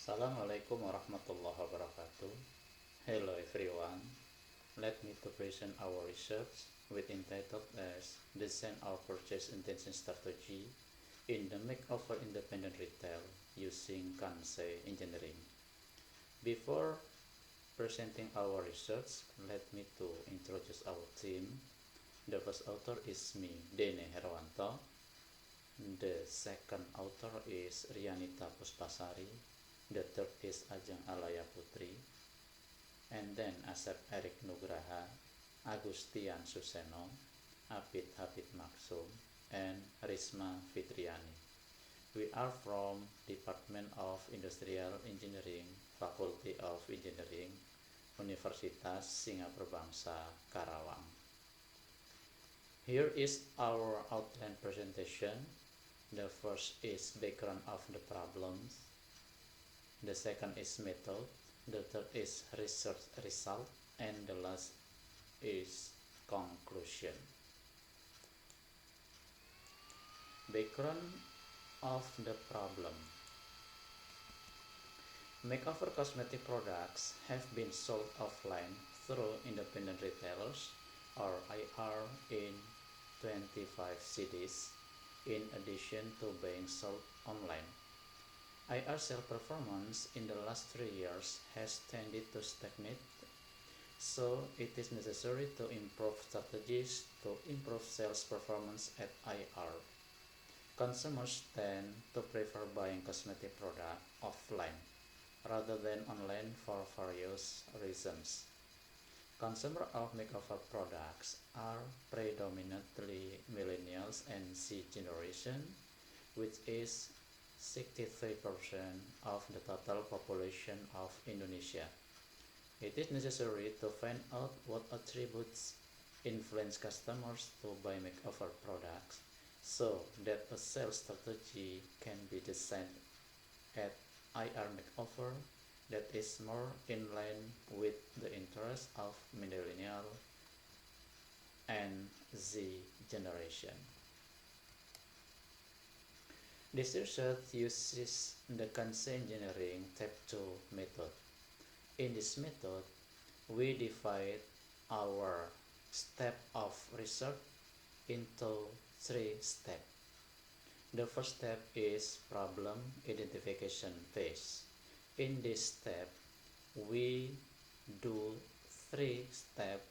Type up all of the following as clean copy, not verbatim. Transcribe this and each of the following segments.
Assalamualaikum warahmatullahi wabarakatuh. Hello everyone. Let me to present our research with entitled as Design our Purchase Intention Strategy in the Makeover Independent Retail using Kansei Engineering. Before presenting our research, let me to introduce our team. The first author is me, Dene Herwanto. The second author is Rianita Puspasari. The third is Ajeng Alaya Putri. And then Asep Erik Nugraha, Agustian Suseno, Abid Habib Maksum, and Risma Fitriani. We are from Department of Industrial Engineering, Faculty of Engineering, Universitas Singapura Bangsa, Karawang. Here is our outline presentation. The first is background of the problems. The second is method. The third is research result. And the last is conclusion. Background of the problem. Makeover cosmetic products have been sold offline through independent retailers or IR in 25 cities, in addition to being sold online. IR sales performance in the last 3 years has tended to stagnate, so it is necessary to improve strategies to improve sales performance at IR. Consumers tend to prefer buying cosmetic products offline rather than online for various reasons. Consumers of makeover products are predominantly millennials and Z generation, which is 63% of the total population of Indonesia. It is necessary to find out what attributes influence customers to buy makeover products so that a sales strategy can be designed at IR makeover that is more in line with the interests of millennial and Z generation. This research uses the Kansei Engineering Type 2 method. In this method, we divide our step of research into 3 steps. The first step is problem identification phase. In this step, we do 3 steps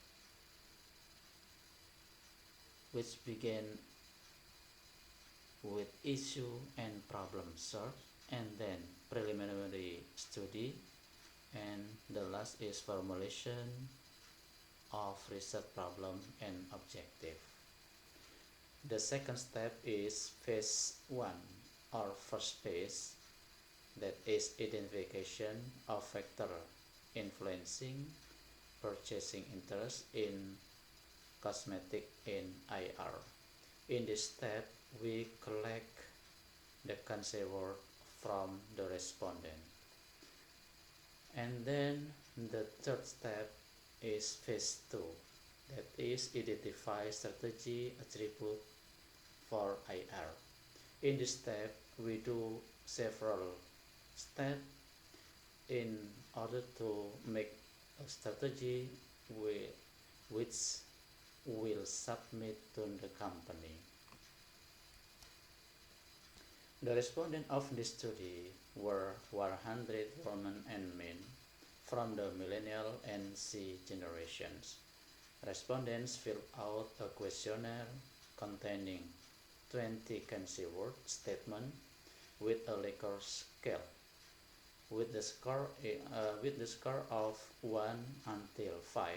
which begin with issue and problem search, and then preliminary study, and the last is formulation of research problem and objective. The second step is phase 1 or first phase, that is identification of factor influencing purchasing interest in cosmetic in IR. In this step, we collect the Kansei word from the respondent. And then the third step is phase 2, that is identify strategy attribute for IR. In this step, we do several steps in order to make a strategy which will submit to the company. The respondents of this study were 100 women and men from the millennial and Z generations. Respondents filled out a questionnaire containing 20 Kansei word statement with a Likert scale, with the score of 1 until 5,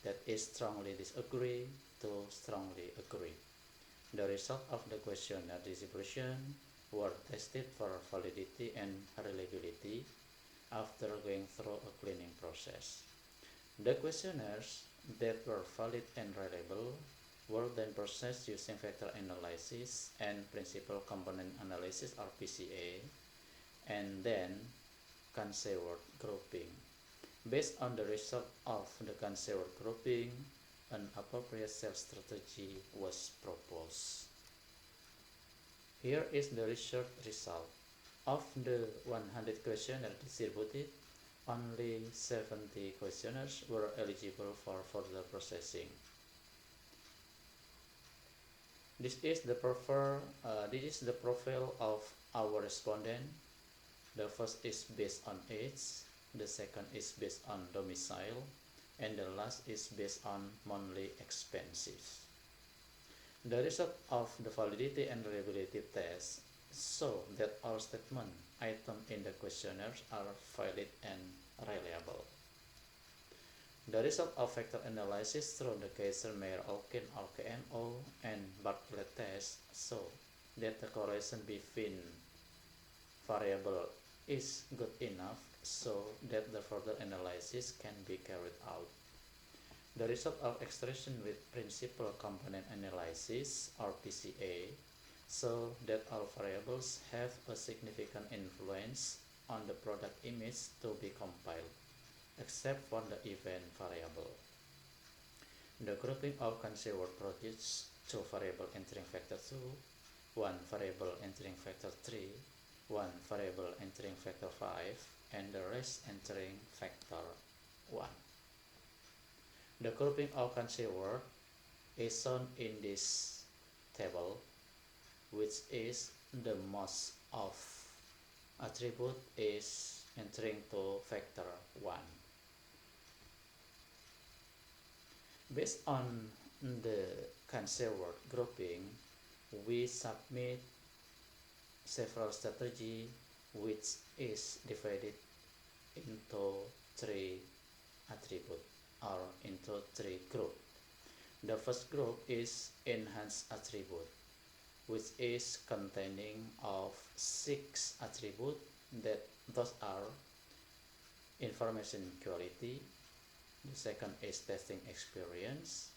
that is strongly disagree to strongly agree. The result of the questionnaire distribution were tested for validity and reliability after going through a cleaning process. The questionnaires that were valid and reliable were then processed using factor analysis and principal component analysis or PCA, and then Kansei word grouping. Based on the result of the Kansei word grouping, an appropriate sales strategy was proposed. Here is the research result. Of the 100 questionnaires distributed, only 70 questionnaires were eligible for further processing. This is the profile of our respondent. The first is based on age, the second is based on domicile, and the last is based on monthly expenses. The result of the validity and reliability test show that all statement items in the questionnaires are valid and reliable. The result of factor analysis through the Kaiser-Meyer-Olkin RKMO and Bartlett test show that the correlation between variable is good enough so that the further analysis can be carried out. The result of extraction with principal component analysis or PCA show that all variables have a significant influence on the product image to be compiled, except for the event variable. The grouping of considered produces 2 variable entering factor 2, 1 variable entering factor 3, 1 variable entering factor 5, and the rest entering factor 1. The grouping of considered is shown in this table, which is the most of attribute is entering to factor 1. Based on the considered grouping, we submit several strategy which is divided into 3 attributes or into 3 groups. The first group is enhanced attribute, which is containing of 6 attributes that those are information quality, the second is testing experience,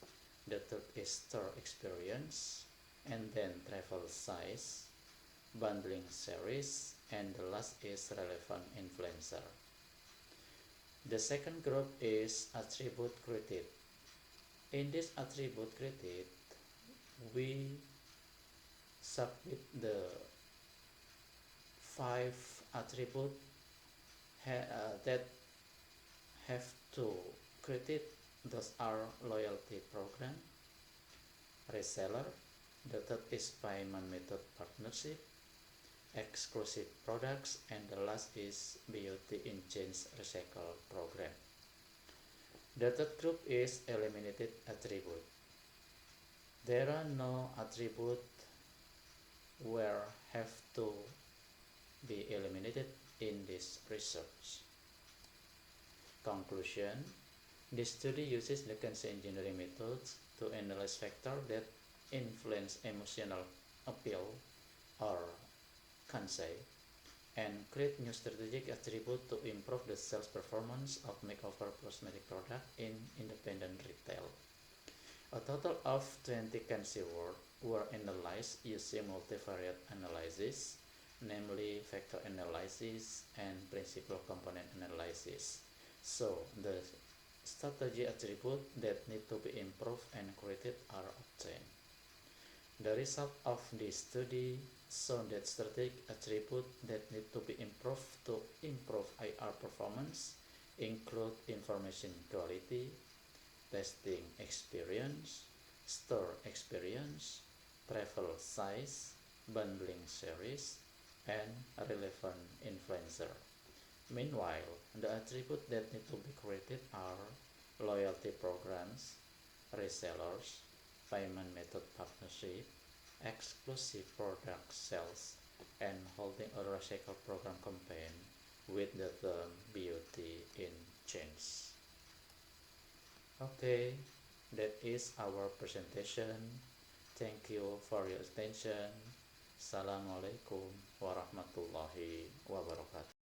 the third is store experience, and then travel size, bundling series, and the last is relevant influencer. The second group is attribute created. In this attribute created, we submit the 5 attributes that have to create. Those are loyalty program, reseller, the third is payment method partnership, exclusive products, and the last is BOT in change recycle program. The third group is eliminated attribute. There are no attributes where have to be eliminated in this research. Conclusion: this study uses the Kensei engineering methods to analyze factors that influence emotional appeal or Kensei and create new strategic attributes to improve the sales performance of makeover cosmetic product in independent retail. A total of 20 Kensei words were analyzed using multivariate analysis, namely factor analysis and principal component analysis. So the strategy attributes that need to be improved and created are obtained. The result of this study show that strategic attributes that need to be improved to improve IR performance include information quality, testing experience, store experience, travel size, bundling series, and relevant influencer. Meanwhile, the attributes that need to be created are loyalty programs, resellers, payment method partnership, exclusive product sales, and holding a recycle program campaign with the term BOT in change. Okay, that is our presentation. Thank you for your attention. Assalamualaikum warahmatullahi wabarakatuh.